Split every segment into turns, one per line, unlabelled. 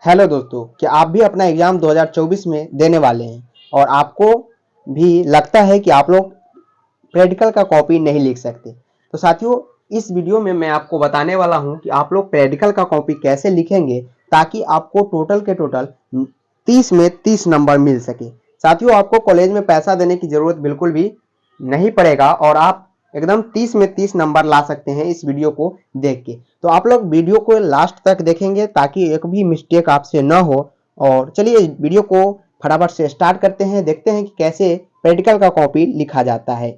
Hello दोस्तों, क्या आप भी अपना एग्जाम 2024 में देने वाले हैं और आपको भी लगता है कि आप लोग प्रैक्टिकल का कॉपी नहीं लिख सकते? तो साथियों, इस वीडियो में मैं आपको बताने वाला हूं कि आप लोग प्रैक्टिकल का कॉपी कैसे लिखेंगे ताकि आपको टोटल के टोटल 30 में 30 नंबर मिल सके। साथियों, आपको कॉलेज में पैसा देने की जरूरत बिल्कुल भी नहीं पड़ेगा और आप एकदम 30 में 30 नंबर ला सकते हैं इस वीडियो को देख के। तो आप लोग वीडियो को लास्ट तक देखेंगे ताकि एक भी मिस्टेक आपसे न हो। और चलिए वीडियो को फटाफट से स्टार्ट करते हैं, देखते हैं कि कैसे प्रैक्टिकल का कॉपी लिखा जाता है।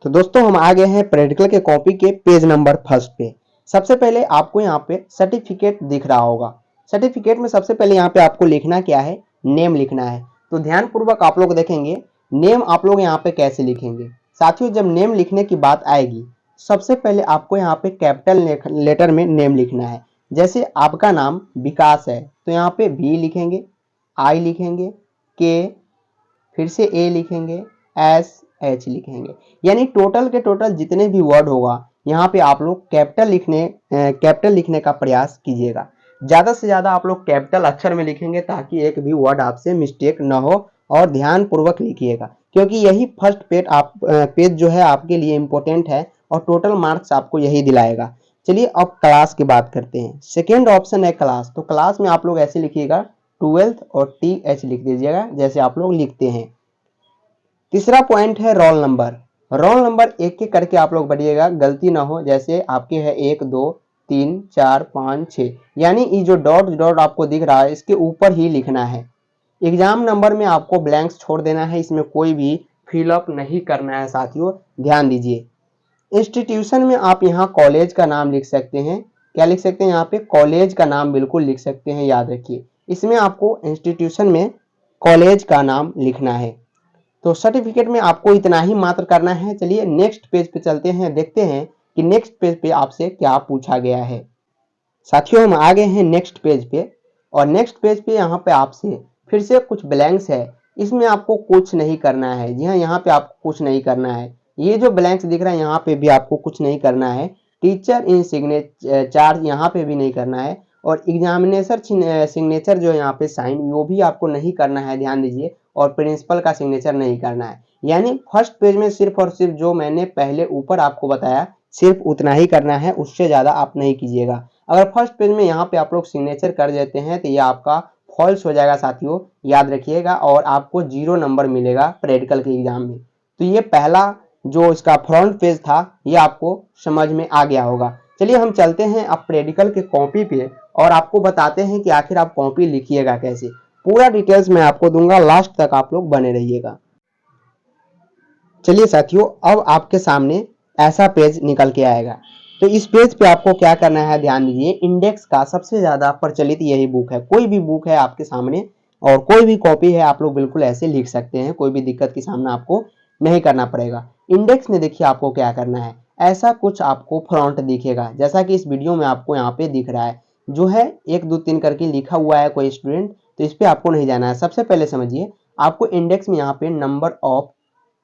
तो दोस्तों, हम आ गए हैं प्रैक्टिकल के कॉपी के पेज नंबर फर्स्ट पे। सबसे पहले आपको यहाँ पे सर्टिफिकेट दिख रहा होगा। सर्टिफिकेट में सबसे पहले यहाँ पे आपको लिखना क्या है, नेम लिखना है। तो ध्यान पूर्वक आप लोग देखेंगे नेम आप लोग यहाँ पे कैसे लिखेंगे। साथियों, जब नेम लिखने की बात आएगी, सबसे पहले आपको यहाँ पे कैपिटल लेटर में नेम लिखना है। जैसे आपका नाम विकास है तो यहाँ पे वी लिखेंगे, आई लिखेंगे, के, फिर से ए लिखेंगे, एस एच लिखेंगे। यानी टोटल के टोटल जितने भी वर्ड होगा यहाँ पे आप लोग कैपिटल लिखने का प्रयास कीजिएगा। ज्यादा से ज्यादा आप लोग कैपिटल अक्षर में लिखेंगे ताकि एक भी वर्ड आपसे मिस्टेक न हो। और ध्यान पूर्वक लिखिएगा क्योंकि यही फर्स्ट पेज जो है आपके लिए इंपॉर्टेंट है और टोटल मार्क्स आपको यही दिलाएगा। चलिए अब क्लास की बात करते हैं। सेकेंड ऑप्शन है क्लास। तो क्लास में आप लोग ऐसे लिखिएगा 12th और TH लिख दीजिएगा जैसे आप लोग लिखते हैं। तीसरा पॉइंट है रोल नंबर। रोल नंबर एक एक करके आप लोग बढ़िएगा, गलती ना हो। जैसे आपके है 1 2 3 4 5 6, यानी ये जो डॉट डॉट आपको दिख रहा है इसके ऊपर ही लिखना है। एग्जाम नंबर में आपको ब्लैंक्स छोड़ देना है, इसमें कोई भी फिलअप नहीं करना है। साथियों ध्यान दीजिए। इंस्टीट्यूशन में आप यहाँ कॉलेज का नाम लिख सकते हैं। क्या लिख सकते हैं यहाँ पे? कॉलेज का नाम बिल्कुल लिख सकते हैं, याद रखिए। इसमें आपको इंस्टीट्यूशन में कॉलेज का नाम लिखना है। तो सर्टिफिकेट में आपको इतना ही मात्र करना है। चलिए नेक्स्ट पेज पे चलते हैं, देखते हैं कि नेक्स्ट पेज पे आपसे क्या पूछा गया है। साथियों, हम आ गए हैं नेक्स्ट पेज पे और नेक्स्ट पेज पे यहाँ पे आपसे फिर से कुछ ब्लैंक्स है। इसमें आपको कुछ नहीं करना है। जी हाँ, यहाँ पे आपको कुछ नहीं करना है। ये जो ब्लैंक्स दिख रहा है यहाँ पे भी आपको कुछ नहीं करना है। टीचर इन सिग्नेचर यहाँ पे भी नहीं करना है। और एग्जामिनेशन सिग्नेचर जो यहाँ पे साइन वो भी आपको नहीं करना है, ध्यान दीजिए। और प्रिंसिपल का सिग्नेचर नहीं करना है। यानी फर्स्ट पेज में सिर्फ और सिर्फ जो मैंने पहले ऊपर आपको बताया सिर्फ उतना ही करना है, उससे ज्यादा आप नहीं कीजिएगा। अगर फर्स्ट पेज में यहाँ पे आप लोग सिग्नेचर कर देते हैं तो ये आपका फॉल्स हो जाएगा साथियों, याद रखिएगा। और आपको 0 नंबर मिलेगा प्रैक्टिकल के एग्जाम में। तो ये पहला जो इसका फ्रंट पेज था ये आपको समझ में आ गया होगा। चलिए हम चलते हैं अब प्रैक्टिकल के कॉपी पे और आपको बताते हैं कि आखिर आप कॉपी लिखिएगा कैसे। पूरा डिटेल्स मैं आपको दूंगा, लास्ट तक आप लोग बने रहिएगा। चलिए साथियों, अब आपके सामने ऐसा पेज निकल के आएगा। तो इस पेज पे आपको क्या करना है, ध्यान दीजिए। इंडेक्स का सबसे ज्यादा प्रचलित यही बुक है। कोई भी बुक है आपके सामने और कोई भी कॉपी है, आप लोग बिल्कुल ऐसे लिख सकते हैं, कोई भी दिक्कत की सामना आपको नहीं करना पड़ेगा। इंडेक्स में देखिए आपको क्या करना है, ऐसा कुछ आपको फ्रंट दिखेगा जैसा कि इस वीडियो में आपको यहाँ पे दिख रहा है। जो है 1 2 3 करके लिखा हुआ है कोई स्टूडेंट, तो इस पे आपको नहीं जाना है। सबसे पहले समझिए, आपको इंडेक्स में यहाँ पे नंबर ऑफ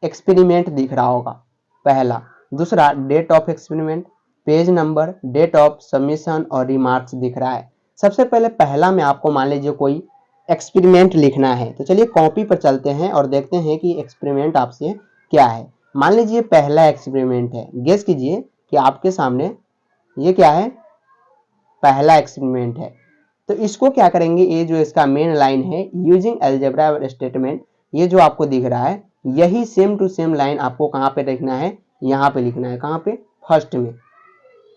एक्सपेरिमेंट दिख रहा होगा पहला। दूसरा date of experiment, page number, date of submission और रिमार्क्स दिख रहा है। सबसे पहले पहला में आपको मान लीजिए कोई एक्सपेरिमेंट लिखना है। तो चलिए कॉपी पर चलते हैं और देखते हैं कि एक्सपेरिमेंट आपसे क्या है। मान लीजिए पहला एक्सपेरिमेंट है, गेस कीजिए कि आपके सामने ये क्या है, पहला एक्सपेरिमेंट है। तो इसको क्या करेंगे, ये जो इसका मेन लाइन है यूजिंग अलजेब्रा स्टेटमेंट, ये जो आपको दिख रहा है यही सेम टू सेम लाइन आपको कहाँ पे लिखना है, यहाँ पे लिखना है। कहाँ पे? फर्स्ट में।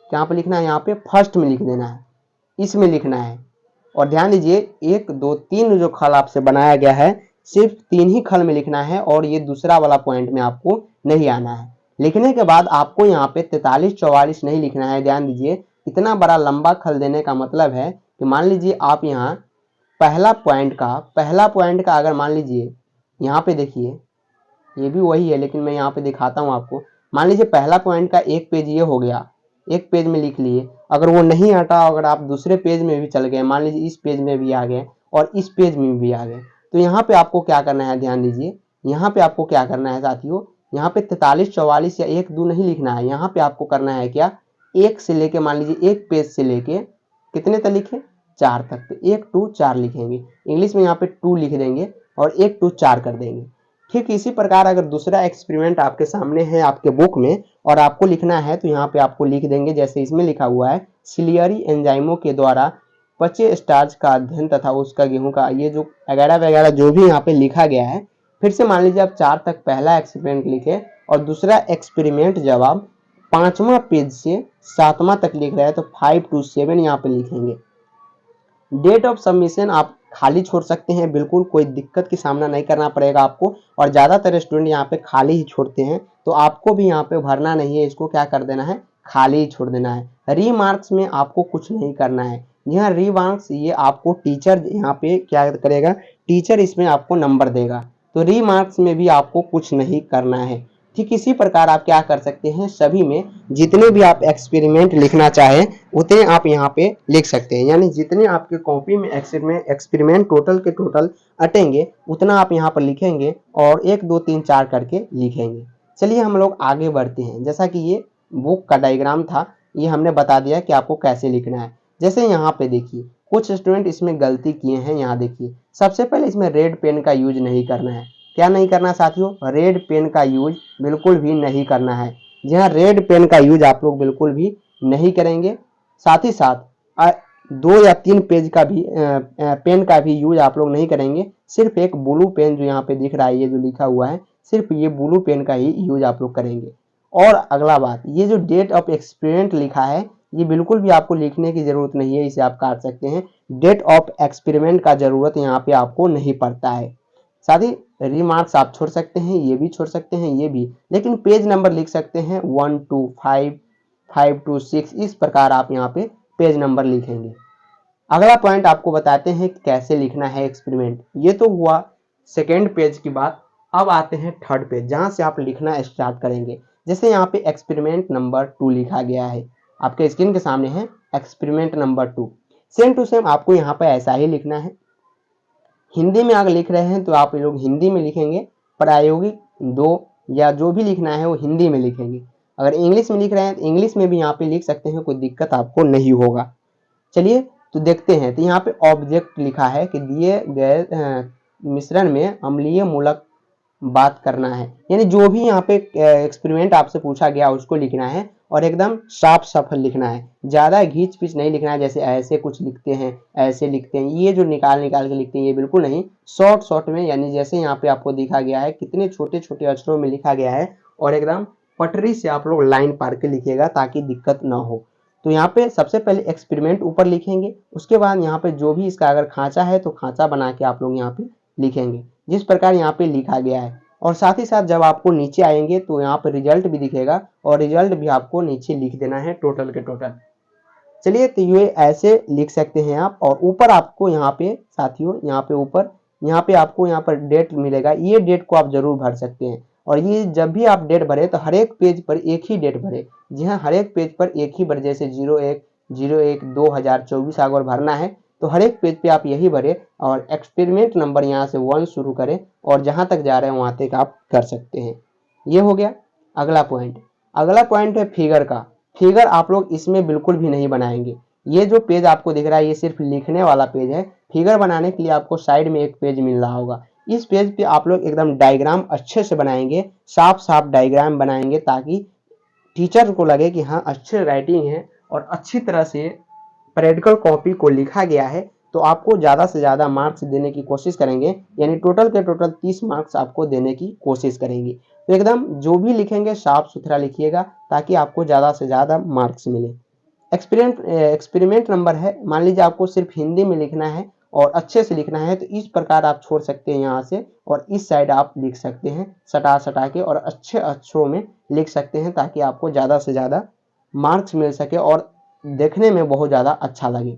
कहाँ पे लिखना है? यहाँ पे फर्स्ट में लिख देना है, इसमें लिखना है। और ध्यान दीजिए 1 2 3 जो खल आपसे बनाया गया है सिर्फ 3 ही खल में लिखना है और ये दूसरा वाला पॉइंट में आपको नहीं आना है। लिखने के बाद आपको यहाँ पे 43 44 नहीं लिखना है। ध्यान दीजिए, इतना बड़ा लंबा खल देने का मतलब है कि मान लीजिए आप यहाँ पहला पॉइंट का अगर मान लीजिए यहाँ पे देखिए, ये भी वही है लेकिन मैं यहाँ पे दिखाता हूँ आपको। मान लीजिए पहला पॉइंट का एक पेज ये हो गया, एक पेज में लिख लिए। अगर वो नहीं हटा, अगर आप दूसरे पेज में भी चल गए, मान लीजिए इस पेज में भी आ गए और इस पेज में भी आ गए, तो यहाँ पे आपको क्या करना है, ध्यान दीजिए। यहाँ पे आपको क्या करना है साथियों, यहाँ पे 43 44 या 1 2 नहीं लिखना है। यहाँ पे आपको करना है क्या, एक से लेके मान लीजिए एक पेज से लेके कितने तक लिखें, 4 तक। तो 1 2 4 लिखेंगे। इंग्लिश में यहाँ पे 2 लिख देंगे और 1 2 4 कर देंगे। ठीक इसी प्रकार अगर दूसरा एक्सपेरिमेंट आपके सामने है आपके बुक में और आपको लिखना है तो यहाँ पे आपको लिख देंगे, जैसे इसमें लिखा हुआ है, सिलियरी एंजाइमों के द्वारा पचे स्टार्च का अध्ययन तथा उसका गेहूं का, ये जो वगैरह वगैरह जो भी यहाँ पे लिखा गया है। फिर से मान लीजिए आप 4 तक पहला एक्सपेरिमेंट लिखे और दूसरा एक्सपेरिमेंट जब आप 5वां पेज से 7वां तक लिख रहे हैं तो 5 to 7 यहाँ पे लिखेंगे। डेट ऑफ सबमिशन आप खाली छोड़ सकते हैं, बिल्कुल कोई दिक्कत की सामना नहीं करना पड़ेगा आपको। और ज़्यादातर स्टूडेंट यहाँ पे खाली ही छोड़ते हैं, तो आपको भी यहाँ पे भरना नहीं है, इसको क्या कर देना है, खाली ही छोड़ देना है। रीमार्क्स में आपको कुछ नहीं करना है। यहाँ रीमार्क्स ये आपको टीचर यहाँ पे क्या करेगा, टीचर इसमें आपको नंबर देगा, तो रीमार्क्स में भी आपको कुछ नहीं करना है। ठीक इसी प्रकार आप क्या कर सकते हैं, सभी में जितने भी आप एक्सपेरिमेंट लिखना चाहें उतने आप यहाँ पे लिख सकते हैं। यानी जितने आपके कॉपी में एक्सपेरिमेंट टोटल के टोटल अटेंगे उतना आप यहाँ पर लिखेंगे और 1 2 3 4 करके लिखेंगे। चलिए हम लोग आगे बढ़ते हैं। जैसा कि ये बुक का डायग्राम था, ये हमने बता दिया कि आपको कैसे लिखना है। जैसे यहाँ पे देखिए कुछ स्टूडेंट इसमें गलती किए हैं। यहाँ देखिए सबसे पहले इसमें रेड पेन का यूज नहीं करना है। क्या नहीं करना साथियों, रेड पेन का यूज बिल्कुल भी नहीं करना है। जहाँ रेड पेन का यूज आप लोग बिल्कुल भी नहीं करेंगे। साथ ही साथ 2 या 3 पेज का भी पेन का भी यूज आप लोग नहीं करेंगे। सिर्फ एक ब्लू पेन जो यहाँ पे दिख रहा है, ये जो लिखा हुआ है, सिर्फ ये ब्लू पेन का ही यूज आप लोग करेंगे। और अगला बात, ये जो डेट ऑफ एक्सपेरिमेंट लिखा है ये बिल्कुल भी आपको लिखने की जरूरत नहीं है, इसे आप काट सकते हैं। डेट ऑफ एक्सपेरिमेंट का जरूरत यहाँ पे आपको नहीं पड़ता है। साथ ही रिमार्क्स आप छोड़ सकते हैं, ये भी छोड़ सकते हैं, ये भी, लेकिन पेज नंबर लिख सकते हैं 1 to 5, 5 to 6, इस प्रकार आप यहाँ पे पेज नंबर लिखेंगे। अगला पॉइंट आपको बताते हैं कैसे लिखना है एक्सपेरिमेंट। ये तो हुआ सेकेंड पेज की बात। अब आते हैं थर्ड पेज, जहाँ से आप लिखना स्टार्ट करेंगे। जैसे यहाँ पे एक्सपेरिमेंट नंबर 2 लिखा गया है, आपके स्क्रीन के सामने है experiment number 2। Same to same आपको यहाँ पे ऐसा ही लिखना है। हिंदी में अगर लिख रहे हैं तो आप लोग हिंदी में लिखेंगे, प्रायोगिक 2 या जो भी लिखना है वो हिंदी में लिखेंगे। अगर इंग्लिश में लिख रहे हैं तो इंग्लिश में भी यहाँ पे लिख सकते हैं, कोई दिक्कत आपको नहीं होगा। चलिए तो देखते हैं। तो यहाँ पे ऑब्जेक्ट लिखा है कि दिए गए मिश्रण में अम्लीय मूलक बात करना है। यानी जो भी यहाँ पे एक्सपेरिमेंट आपसे पूछा गया उसको लिखना है और एकदम साफ सफल लिखना है। ज़्यादा घींच पीच नहीं लिखना है, जैसे ऐसे कुछ लिखते हैं, ऐसे लिखते हैं, ये जो निकाल निकाल के लिखते हैं ये बिल्कुल नहीं। शॉर्ट शॉर्ट में, यानी जैसे यहाँ पे आपको दिखा गया है कितने छोटे छोटे अक्षरों में लिखा गया है, और एकदम पटरी से आप लोग लाइन पार के लिखिएगा ताकि दिक्कत ना हो। तो यहाँ पे सबसे पहले एक्सपेरिमेंट ऊपर लिखेंगे, उसके बाद यहाँ पे जो भी इसका अगर खांचा है तो खांचा बना के आप लोग यहाँ पे लिखेंगे जिस प्रकार यहाँ पे लिखा गया है। और साथ ही साथ जब आपको नीचे आएंगे तो यहाँ पे रिजल्ट भी दिखेगा और रिजल्ट भी आपको नीचे लिख देना है टोटल के टोटल। चलिए तो ये ऐसे लिख सकते हैं आप। और ऊपर आपको यहाँ पे साथियों, यहाँ पे ऊपर यहाँ पे आपको यहाँ पर डेट मिलेगा, ये डेट को आप जरूर भर सकते हैं। और ये जब भी आप डेट भरे तो हर एक पेज पर एक ही डेट भरे। जी हाँ, हर एक पेज पर एक ही भरे, जैसे 01/01/2024 अगर भरना है तो हर एक पेज पे आप यही भरे और एक्सपेरिमेंट नंबर यहाँ से 1 शुरू करें और जहाँ तक जा रहे हैं वहाँ तक आप कर सकते हैं। ये हो गया अगला पॉइंट है फिगर का। फिगर आप लोग इसमें बिल्कुल भी नहीं बनाएंगे। ये जो पेज आपको दिख रहा है ये सिर्फ लिखने वाला पेज है। फिगर बनाने के लिए आपको साइड में एक पेज मिल रहा होगा, इस पेज पे आप लोग एकदम डायग्राम अच्छे से बनाएंगे, साफ साफ डायग्राम बनाएंगे ताकि टीचर को लगे कि हाँ अच्छे राइटिंग है और अच्छी तरह से प्रैक्टिकल कॉपी को लिखा गया है। तो आपको ज़्यादा से ज़्यादा मार्क्स देने की कोशिश करेंगे, यानी टोटल के टोटल 30 मार्क्स आपको देने की कोशिश करेंगे। तो एकदम जो भी लिखेंगे साफ सुथरा लिखिएगा ताकि आपको ज़्यादा से ज़्यादा मार्क्स मिले। एक्सपेरिमेंट नंबर है, मान लीजिए आपको सिर्फ हिंदी में लिखना है और अच्छे से लिखना है तो इस प्रकार आप छोड़ सकते हैं यहाँ से, और इस साइड आप लिख सकते हैं सटा सटा के और अच्छे अक्षरों में लिख सकते हैं ताकि आपको ज़्यादा से ज़्यादा मार्क्स मिल सके और देखने में बहुत ज़्यादा अच्छा लगे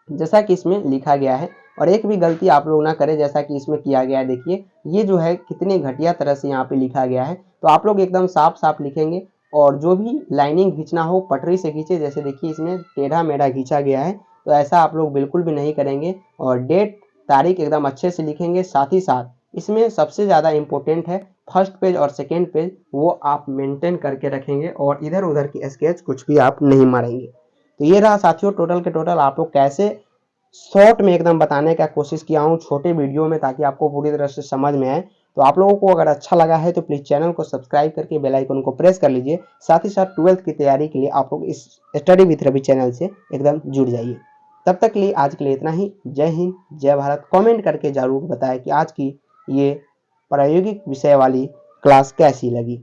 जैसा कि इसमें लिखा गया है। और एक भी गलती आप लोग ना करें जैसा कि इसमें किया गया है। देखिए ये जो है कितनी घटिया तरह से यहाँ पे लिखा गया है, तो आप लोग एकदम साफ साफ लिखेंगे और जो भी लाइनिंग खींचना हो पटरी से खींचे। जैसे देखिए इसमें टेढ़ा मेढ़ा खींचा गया है, तो ऐसा आप लोग बिल्कुल भी नहीं करेंगे। और डेट तारीख एकदम अच्छे से लिखेंगे। साथ ही साथ इसमें सबसे ज़्यादा इम्पोर्टेंट है फर्स्ट पेज और सेकेंड पेज, वो आप मेंटेन करके रखेंगे और इधर उधर की स्केच कुछ भी आप नहीं मारेंगे। तो ये रहा साथियों टोटल के टोटल आप लोग कैसे शॉर्ट में एकदम बताने का कोशिश किया हूँ छोटे वीडियो में, ताकि आपको पूरी तरह से समझ में आए। तो आप लोगों को अगर अच्छा लगा है तो प्लीज चैनल को सब्सक्राइब करके बेल आइकन को प्रेस कर लीजिए। साथ ही साथ 12th की तैयारी के लिए आप लोग इस स्टडी विथ रवि चैनल से एकदम जुड़ जाइए। तब तक के लिए आज के लिए इतना ही। जय हिंद, जय भारत। कमेंट करके जरूर बताएं कि आज की ये प्रायोगिक विषय वाली क्लास कैसी लगी।